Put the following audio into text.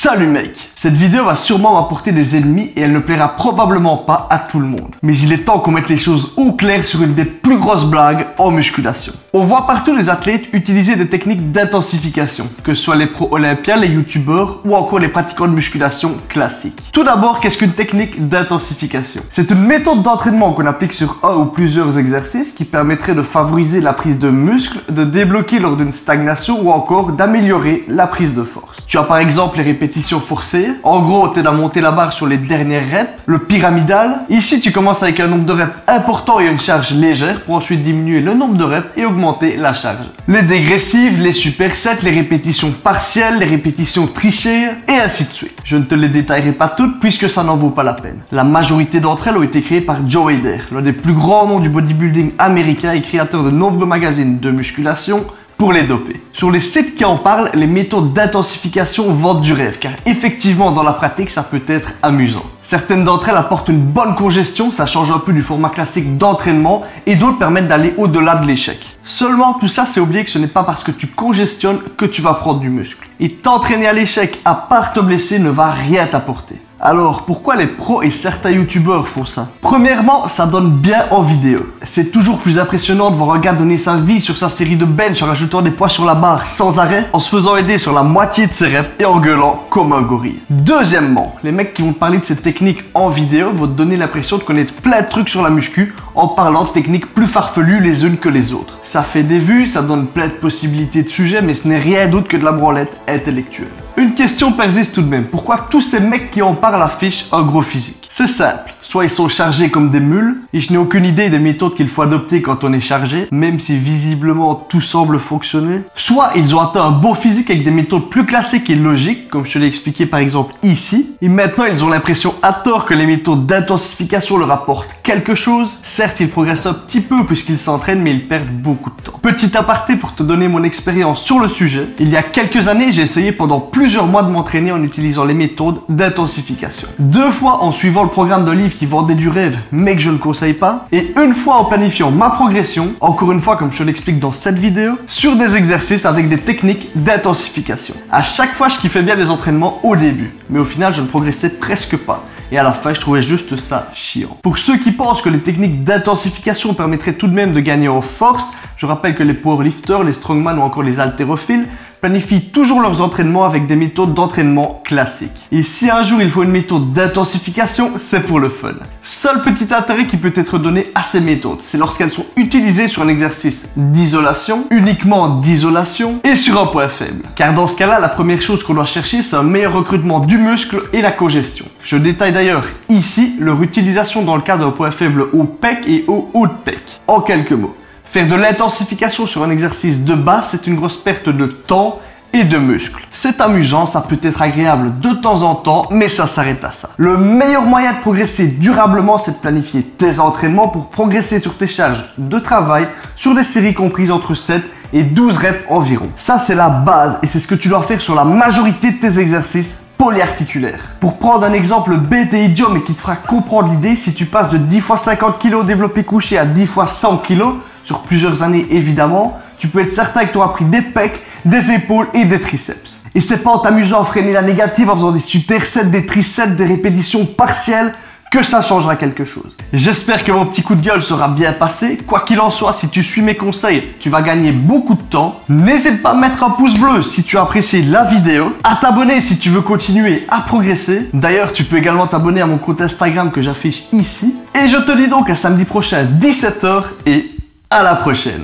Salut mec! Cette vidéo va sûrement m'apporter des ennemis et elle ne plaira probablement pas à tout le monde. Mais il est temps qu'on mette les choses au clair sur une des plus grosses blagues en musculation. On voit partout les athlètes utiliser des techniques d'intensification, que ce soit les pros olympiens, les youtubeurs ou encore les pratiquants de musculation classiques. Tout d'abord, qu'est-ce qu'une technique d'intensification? C'est une méthode d'entraînement qu'on applique sur un ou plusieurs exercices qui permettrait de favoriser la prise de muscles, de débloquer lors d'une stagnation ou encore d'améliorer la prise de force. Tu as par exemple les répétitions forcées. En gros, tu aides à monter la barre sur les dernières reps, le pyramidal. Ici, tu commences avec un nombre de reps important et une charge légère pour ensuite diminuer le nombre de reps et augmenter la charge. Les dégressives, les supersets, les répétitions partielles, les répétitions trichées et ainsi de suite. Je ne te les détaillerai pas toutes puisque ça n'en vaut pas la peine. La majorité d'entre elles ont été créées par Joe Hader, l'un des plus grands noms du bodybuilding américain et créateur de nombreux magazines de musculation pour les doper. Sur les sites qui en parlent, les méthodes d'intensification vendent du rêve, car effectivement dans la pratique ça peut être amusant. Certaines d'entre elles apportent une bonne congestion, ça change un peu du format classique d'entraînement, et d'autres permettent d'aller au-delà de l'échec. Seulement tout ça c'est oublier que ce n'est pas parce que tu congestionnes que tu vas prendre du muscle. Et t'entraîner à l'échec à part te blesser ne va rien t'apporter. Alors, pourquoi les pros et certains youtubeurs font ça? Premièrement, ça donne bien en vidéo. C'est toujours plus impressionnant de voir un gars donner sa vie sur sa série de bench en rajoutant des poids sur la barre sans arrêt, en se faisant aider sur la moitié de ses reps et en gueulant comme un gorille. Deuxièmement, les mecs qui vont te parler de cette technique en vidéo vont te donner l'impression de connaître plein de trucs sur la muscu en parlant de techniques plus farfelues les unes que les autres. Ça fait des vues, ça donne plein de possibilités de sujets, mais ce n'est rien d'autre que de la branlette intellectuelle. Une question persiste tout de même, pourquoi tous ces mecs qui en parlent affichent un gros physique? C'est simple, soit ils sont chargés comme des mules, et je n'ai aucune idée des méthodes qu'il faut adopter quand on est chargé, même si visiblement tout semble fonctionner. Soit ils ont atteint un beau physique avec des méthodes plus classiques et logiques, comme je te l'ai expliqué par exemple ici, et maintenant ils ont l'impression à tort que les méthodes d'intensification leur apportent quelque chose. Certes, ils progressent un petit peu puisqu'ils s'entraînent, mais ils perdent beaucoup de temps. Petit aparté pour te donner mon expérience sur le sujet, il y a quelques années, j'ai essayé pendant plusieurs mois de m'entraîner en utilisant les méthodes d'intensification. 2 fois en suivant le programme d'un livre qui vendait du rêve, mais que je ne conseille pas, et 1 fois en planifiant ma progression, encore une fois comme je te l'explique dans cette vidéo, sur des exercices avec des techniques d'intensification. À chaque fois, je kiffais bien les entraînements au début, mais au final, je ne progressais presque pas. Et à la fin, je trouvais juste ça chiant. Pour ceux qui pensent que les techniques d'intensification permettraient tout de même de gagner en force, je rappelle que les powerlifters, les strongman ou encore les haltérophiles planifient toujours leurs entraînements avec des méthodes d'entraînement classiques. Et si un jour il faut une méthode d'intensification, c'est pour le fun. Seul petit intérêt qui peut être donné à ces méthodes, c'est lorsqu'elles sont utilisées sur un exercice d'isolation, uniquement d'isolation, et sur un point faible. Car dans ce cas-là, la première chose qu'on doit chercher, c'est un meilleur recrutement du muscle et la congestion. Je détaille d'ailleurs ici leur utilisation dans le cas d'un point faible au pec et au haut de pec. En quelques mots. Faire de l'intensification sur un exercice de base, c'est une grosse perte de temps et de muscles. C'est amusant, ça peut être agréable de temps en temps, mais ça s'arrête à ça. Le meilleur moyen de progresser durablement, c'est de planifier tes entraînements pour progresser sur tes charges de travail sur des séries comprises entre 7 et 12 reps environ. Ça, c'est la base et c'est ce que tu dois faire sur la majorité de tes exercices polyarticulaires. Pour prendre un exemple bête et idiot mais qui te fera comprendre l'idée, si tu passes de 10 x 50 kg développé couché à 10 x 100 kg, sur plusieurs années évidemment, tu peux être certain que tu auras pris des pecs, des épaules et des triceps. Et c'est pas en t'amusant à freiner la négative en faisant des supersets, des triceps, des répétitions partielles que ça changera quelque chose. J'espère que mon petit coup de gueule sera bien passé. Quoi qu'il en soit, si tu suis mes conseils, tu vas gagner beaucoup de temps. N'hésite pas à mettre un pouce bleu si tu as apprécié la vidéo, à t'abonner si tu veux continuer à progresser. D'ailleurs, tu peux également t'abonner à mon compte Instagram que j'affiche ici. Et je te dis donc à samedi prochain 17 h et à la prochaine.